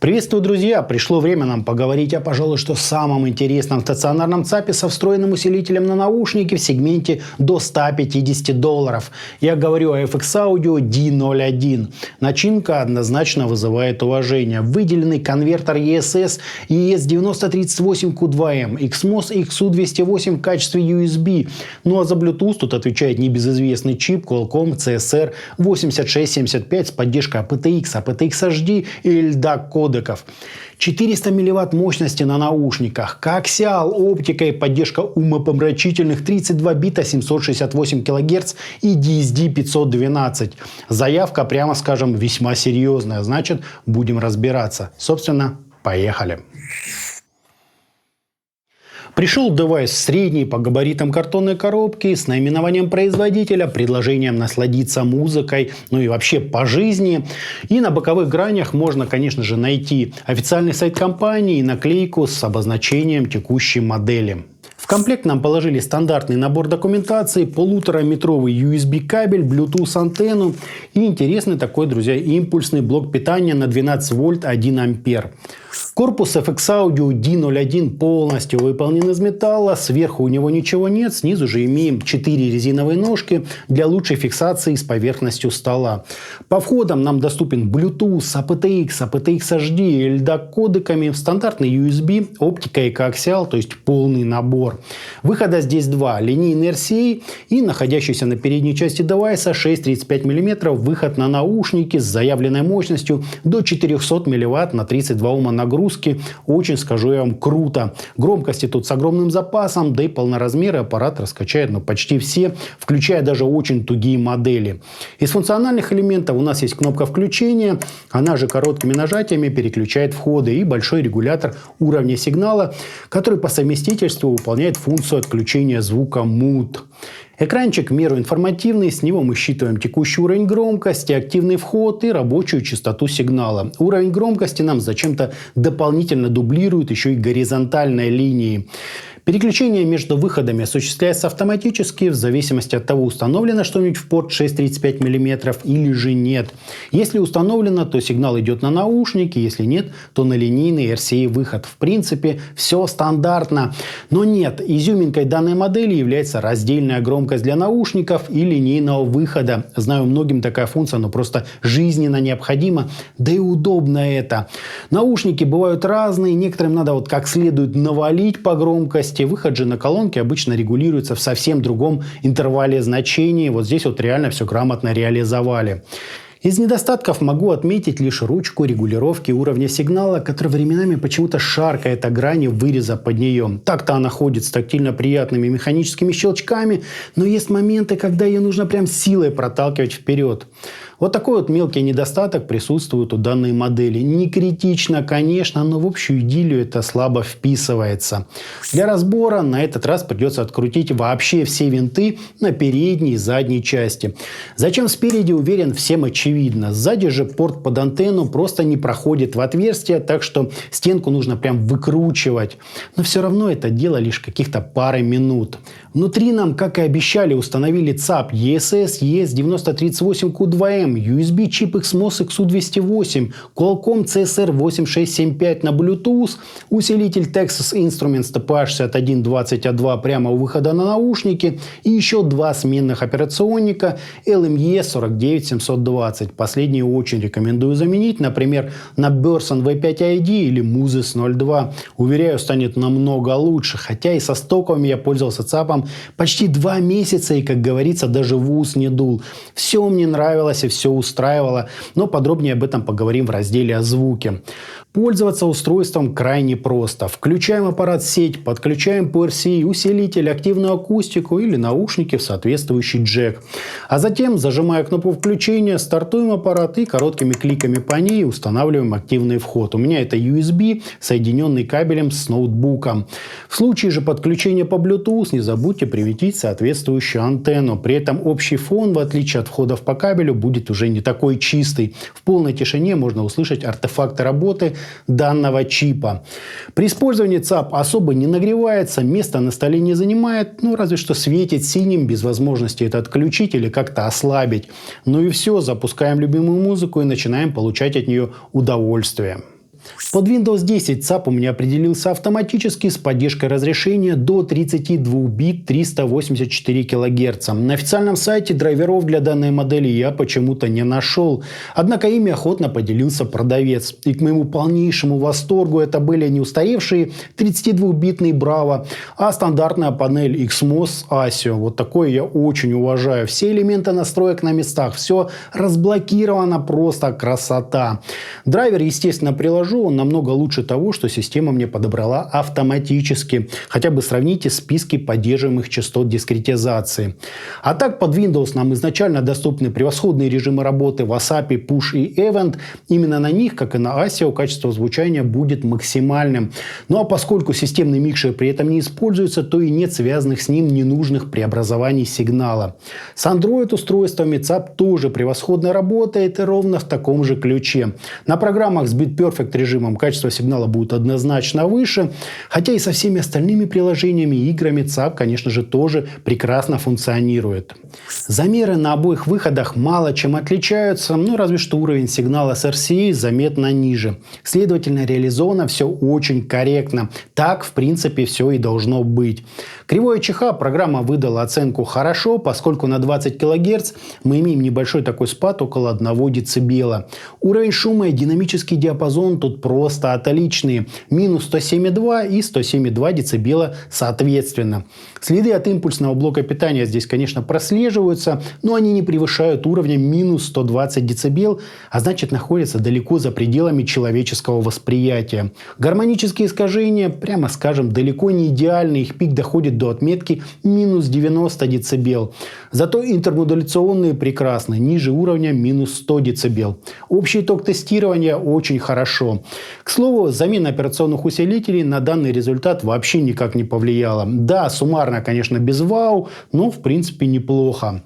Приветствую, друзья! Пришло время нам поговорить о, пожалуй, что самом интересном стационарном ЦАПе со встроенным усилителем на наушники в сегменте до $150. Я говорю о FX Audio D01. Начинка однозначно вызывает уважение. Выделенный конвертер ESS ES9038Q2M, XMOS XU208 в качестве USB. Ну а за Bluetooth тут отвечает небезызвестный чип Qualcomm CSR 8675 с поддержкой aptX, aptX HD и LDAC кодеков. 400 мВт мощности на наушниках, коаксиал, оптика и поддержка умопомрачительных 32 бита 768 кГц и DSD 512. Заявка, прямо скажем, весьма серьезная. Значит, будем разбираться. Собственно, поехали. Пришел девайс средней по габаритам картонной коробки с наименованием производителя, предложением насладиться музыкой, ну и вообще по жизни. И на боковых гранях можно, конечно же, найти официальный сайт компании и наклейку с обозначением текущей модели. В комплект нам положили стандартный набор документации, 1,5-метровый USB кабель, Bluetooth антенну и интересный такой, друзья, импульсный блок питания на 12 вольт 1 ампер. Корпус FX Audio D01 полностью выполнен из металла, сверху у него ничего нет, снизу же имеем 4 резиновые ножки для лучшей фиксации с поверхностью стола. По входам нам доступен Bluetooth, aptX, aptX HD и LDAC кодеками, стандартный USB, оптика и коаксиал, то есть полный набор. Выхода здесь два: линейный RCA и находящийся на передней части девайса 6,35 мм выход на наушники с заявленной мощностью до 400 мВт на 32 Ом нагрузки. Очень, скажу я вам, круто. Громкости тут с огромным запасом, да и полноразмеры аппарат раскачает почти все, включая даже очень тугие модели. Из функциональных элементов у нас есть кнопка включения, она же короткими нажатиями переключает входы, и большой регулятор уровня сигнала, который по совместительству выполняет функцию отключения звука Mute. Экранчик в меру информативный, с него мы считываем текущий уровень громкости, активный вход и рабочую частоту сигнала. Уровень громкости нам зачем-то дополнительно дублирует еще и горизонтальной линией. Переключение между выходами осуществляется автоматически в зависимости от того, установлено что-нибудь в порт 6,35 мм или же нет. Если установлено, то сигнал идет на наушники, если нет, то на линейный RCA выход. В принципе, все стандартно. Но нет, изюминкой данной модели является раздельная громкость для наушников и линейного выхода. Знаю, многим такая функция, но просто жизненно необходима, да и удобно это. Наушники бывают разные, некоторым надо вот как следует навалить по громкости. Выход же на колонки обычно регулируется в совсем другом интервале значений. Вот здесь вот реально все грамотно реализовали. Из недостатков могу отметить лишь ручку регулировки уровня сигнала, которая временами почему-то шаркает о грани выреза под нее. Так-то она ходит с тактильно приятными механическими щелчками, но есть моменты, когда ее нужно прям силой проталкивать вперед. Вот такой вот мелкий недостаток присутствует у данной модели. Не критично, конечно, но в общую идиллию это слабо вписывается. Для разбора на этот раз придется открутить вообще все винты на передней и задней части. Зачем спереди, уверен, всем очевидно. Сзади же порт под антенну просто не проходит в отверстие, так что стенку нужно прям выкручивать. Но все равно это дело лишь каких-то пары минут. Внутри нам, как и обещали, установили ЦАП ESS ES9038Q2M, USB чип XMOS XU208, Qualcomm CSR 8675 на Bluetooth, усилитель Texas Instruments TPH6120A2 прямо у выхода на наушники и еще два сменных операционника LME 49720. Последние очень рекомендую заменить, например, на Burson V5 ID или Muses 02. Уверяю, станет намного лучше, хотя и со стоковыми я пользовался ЦАПом почти 2 месяца и, как говорится, даже в ус не дул. Все мне нравилось и все устраивало, но подробнее об этом поговорим в разделе о звуке. Пользоваться устройством крайне просто. Включаем аппарат в сеть, подключаем по RCA усилитель, активную акустику или наушники в соответствующий джек. А затем, зажимая кнопку включения, стартуем аппарат и короткими кликами по ней устанавливаем активный вход. У меня это USB, соединенный кабелем с ноутбуком. В случае же подключения по Bluetooth не забудьте привинтить соответствующую антенну. При этом общий фон, в отличие от входов по кабелю, будет уже не такой чистый. В полной тишине можно услышать артефакты работы данного чипа. При использовании ЦАП особо не нагревается, место на столе не занимает, ну разве что светит синим без возможности это отключить или как-то ослабить. Ну и все, запускаем любимую музыку и начинаем получать от нее удовольствие. Под Windows 10 ЦАП у меня определился автоматически с поддержкой разрешения до 32 бит 384 кГц. На официальном сайте драйверов для данной модели я почему-то не нашел. Однако ими охотно поделился продавец. И к моему полнейшему восторгу это были не устаревшие 32-битные Браво, а стандартная панель XMOS ASIO. Вот такое я очень уважаю. Все элементы настроек на местах. Все разблокировано, просто красота. Драйвер, естественно, приложу. Он намного лучше того, что система мне подобрала автоматически. Хотя бы сравните списки поддерживаемых частот дискретизации. А так под Windows нам изначально доступны превосходные режимы работы WhatsApp, Push и Event. Именно на них, как и на ASIO, качество звучания будет максимальным. Ну а поскольку системный микшер при этом не используется, то и нет связанных с ним ненужных преобразований сигнала. С Android-устройствами ЦАП тоже превосходно работает и ровно в таком же ключе. На программах с BitPerfect режимом качество сигнала будет однозначно выше, хотя и со всеми остальными приложениями и играми ЦАП, конечно же, тоже прекрасно функционирует. Замеры на обоих выходах мало чем отличаются, но разве что уровень сигнала с RCA заметно ниже. Следовательно, реализовано все очень корректно. Так, в принципе, все и должно быть. Кривое ЧХ программа выдала оценку «хорошо», поскольку на 20 кГц мы имеем небольшой такой спад около 1 дБ. Уровень шума и динамический диапазон тут просто отличные. Минус 107,2 и 107,2 дБ соответственно. Следы от импульсного блока питания здесь, конечно, прослеживаются, но они не превышают уровня минус 120 дБ, а значит находятся далеко за пределами человеческого восприятия. Гармонические искажения, прямо скажем, далеко не идеальны, их пик доходит до отметки минус 90 дБ. Зато интермодуляционные прекрасны, ниже уровня минус 100 дБ. Общий итог тестирования очень хорошо. К слову, замена операционных усилителей на данный результат вообще никак не повлияла. Да, суммарно, конечно, без вау, но в принципе неплохо.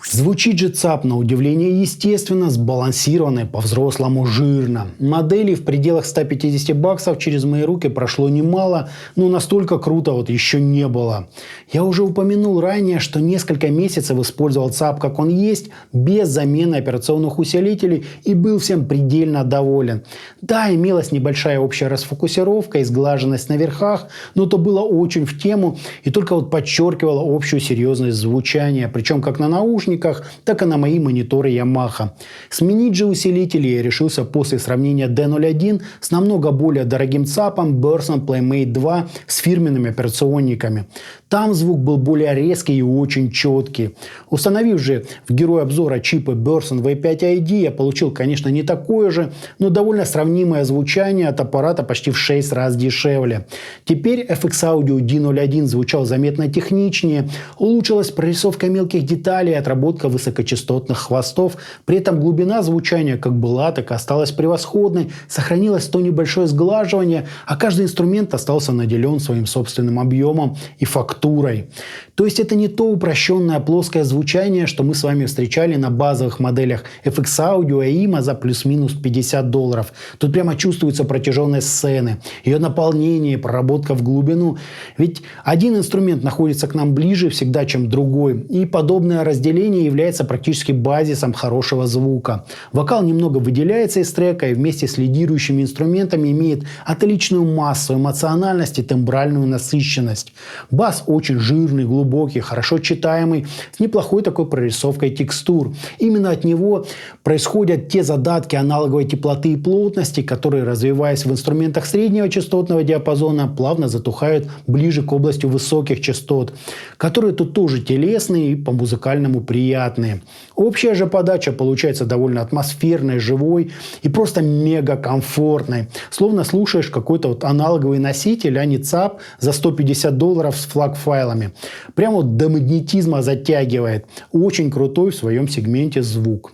Звучит же ЦАП на удивление естественно, сбалансированно и по-взрослому жирно. Моделей в пределах $150 через мои руки прошло немало, но настолько круто вот еще не было. Я уже упомянул ранее, что несколько месяцев использовал ЦАП как он есть, без замены операционных усилителей и был всем предельно доволен. Да, имелась небольшая общая расфокусировка и сглаженность на верхах, но это было очень в тему и только вот подчеркивало общую серьезность звучания, причем как на наушниках, так и на мои мониторы Yamaha. Сменить же усилители я решился после сравнения D01 с намного более дорогим ЦАПом Burson Playmate 2 с фирменными операционниками. Там звук был более резкий и очень четкий. Установив же в герой обзора чипы Burson V5ID, я получил, конечно, не такое же, но довольно сравнимое звучание от аппарата почти в 6 раз дешевле. Теперь FX Audio D01 звучал заметно техничнее, улучшилась прорисовка мелких деталей, отработка высокочастотных хвостов. При этом глубина звучания как была, так и осталась превосходной, сохранилось то небольшое сглаживание, а каждый инструмент остался наделен своим собственным объемом и фактурой. То есть это не то упрощенное плоское звучание, что мы с вами встречали на базовых моделях FX Audio и AIMA за плюс-минус $50. Тут прямо чувствуется протяженность сцены, ее наполнение, проработка в глубину. Ведь один инструмент находится к нам ближе всегда, чем другой. И подобное разделение является практически базисом хорошего звука. Вокал немного выделяется из трека и вместе с лидирующими инструментами имеет отличную массу, эмоциональность и тембральную насыщенность. Бас очень жирный, глубокий, хорошо читаемый, с неплохой такой прорисовкой текстур. Именно от него происходят те задатки аналоговой теплоты и плотности, которые, развиваясь в инструментах среднего частотного диапазона, плавно затухают ближе к области высоких частот, которые тут тоже телесные и по-музыкальному приятные. Общая же подача получается довольно атмосферной, живой и просто мега комфортной. Словно слушаешь какой-то вот аналоговый носитель, а не ЦАП за $150 с флаг-файлами. Прямо вот до магнетизма затягивает. Очень крутой в своем сегменте звук.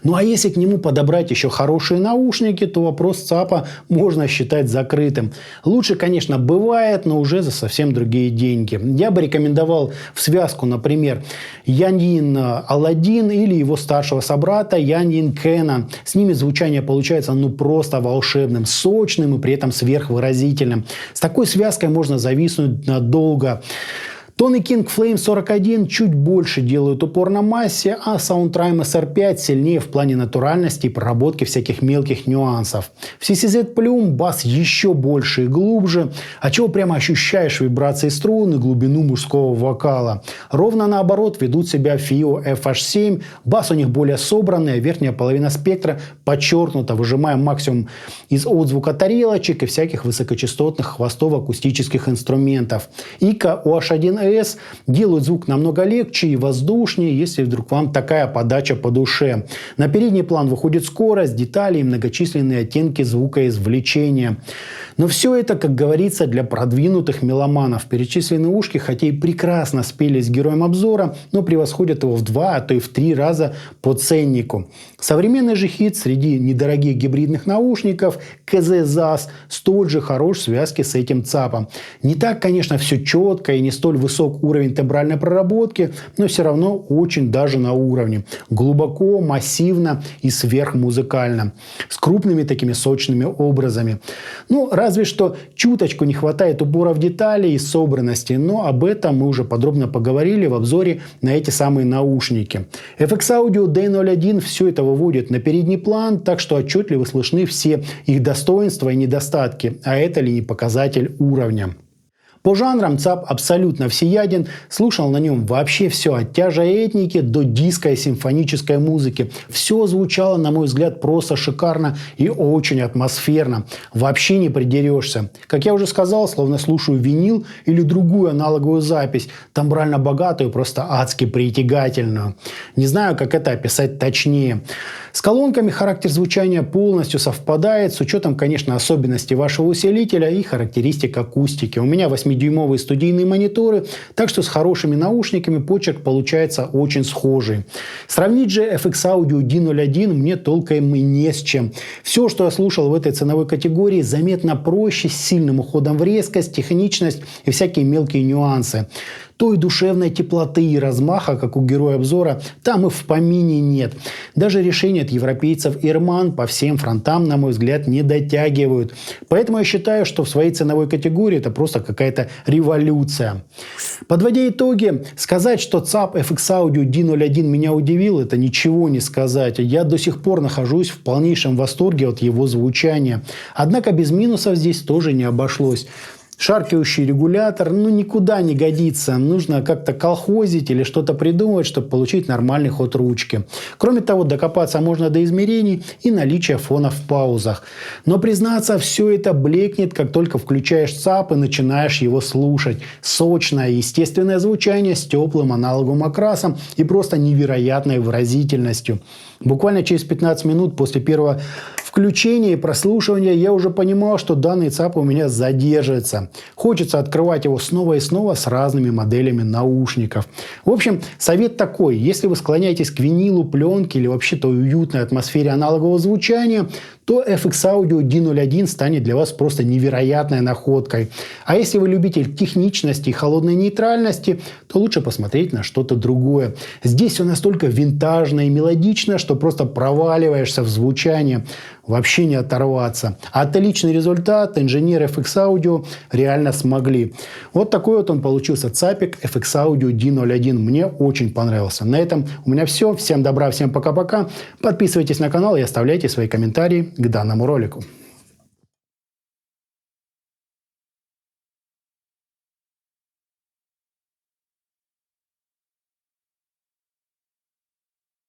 Ну а если к нему подобрать еще хорошие наушники, то вопрос ЦАПа можно считать закрытым. Лучше, конечно, бывает, но уже за совсем другие деньги. Я бы рекомендовал в связку, например, Yanyin Aladdin или его старшего собрата Yanyin Canon. С ними звучание получается ну просто волшебным, сочным и при этом сверхвыразительным. С такой связкой можно зависнуть надолго. Tony King Flame 41 чуть больше делают упор на массе, а Soundtrime SR5 сильнее в плане натуральности и проработки всяких мелких нюансов. В CCZ Plume бас еще больше и глубже, отчего прямо ощущаешь вибрации струн и глубину мужского вокала. Ровно наоборот ведут себя FiiO FH7, бас у них более собранный, а верхняя половина спектра подчеркнута, выжимая максимум из отзвука тарелочек и всяких высокочастотных хвостов акустических инструментов. Ика OH1S делают звук намного легче и воздушнее, если вдруг вам такая подача по душе. На передний план выходит скорость, детали и многочисленные оттенки звукоизвлечения. Но все это, как говорится, для продвинутых меломанов. Перечисленные ушки, хотя и прекрасно спелись героем обзора, но превосходят его в 2, а то и в 3 раза по ценнику. Современный же хит среди недорогих гибридных наушников KZ ZAS столь же хорош в связке с этим ЦАПом. Не так, конечно, все четко и не столь высок уровень тембральной проработки, но все равно очень даже на уровне. Глубоко, массивно и сверхмузыкально. С крупными такими сочными образами. Ну, разве что чуточку не хватает упора в детали и собранности, но об этом мы уже подробно поговорили в обзоре на эти самые наушники. FX Audio D01 все это выводит на передний план, так что отчетливо слышны все их достоинства и недостатки, а это ли не показатель уровня. По жанрам ЦАП абсолютно всеяден, слушал на нем вообще все, от тяжа этники до диска и симфонической музыки. Все звучало, на мой взгляд, просто шикарно и очень атмосферно. Вообще не придерешься. Как я уже сказал, словно слушаю винил или другую аналоговую запись, тембрально богатую, просто адски притягательную. Не знаю, как это описать точнее. С колонками характер звучания полностью совпадает, с учетом, конечно, особенностей вашего усилителя и характеристик акустики. У меня 8-дюймовые студийные мониторы, так что с хорошими наушниками почерк получается очень схожий. Сравнить же FX Audio D01 мне толком и не с чем. Все, что я слушал в этой ценовой категории, заметно проще, с сильным уходом в резкость, техничность и всякие мелкие нюансы. Той душевной теплоты и размаха, как у героя обзора, там и в помине нет. Даже решения от европейцев Earman по всем фронтам, на мой взгляд, не дотягивают. Поэтому я считаю, что в своей ценовой категории это просто какая-то революция. Подводя итоги, сказать, что ЦАП FX Audio D01 меня удивил, это ничего не сказать. Я до сих пор нахожусь в полнейшем восторге от его звучания. Однако без минусов здесь тоже не обошлось. Шаркающий регулятор, никуда не годится. Нужно как-то колхозить или что-то придумывать, чтобы получить нормальный ход ручки. Кроме того, докопаться можно до измерений и наличия фона в паузах. Но, признаться, все это блекнет, как только включаешь ЦАП и начинаешь его слушать. Сочное, естественное звучание с теплым аналоговым окрасом и просто невероятной выразительностью. Буквально через 15 минут после первого включения и прослушивания я уже понимал, что данный ЦАП у меня задерживается. Хочется открывать его снова и снова с разными моделями наушников. В общем, совет такой. Если вы склоняетесь к винилу, пленке или вообще-то уютной атмосфере аналогового звучания, то FX Audio D01 станет для вас просто невероятной находкой. А если вы любитель техничности и холодной нейтральности, то лучше посмотреть на что-то другое. Здесь все настолько винтажно и мелодично, что просто проваливаешься в звучание. Вообще не оторваться. А отличный результат инженеры FX Audio реально смогли. Вот такой вот он получился ЦАПик FX Audio D01. Мне очень понравился. На этом у меня все. Всем добра, всем пока-пока. Подписывайтесь на канал и оставляйте свои комментарии к данному ролику.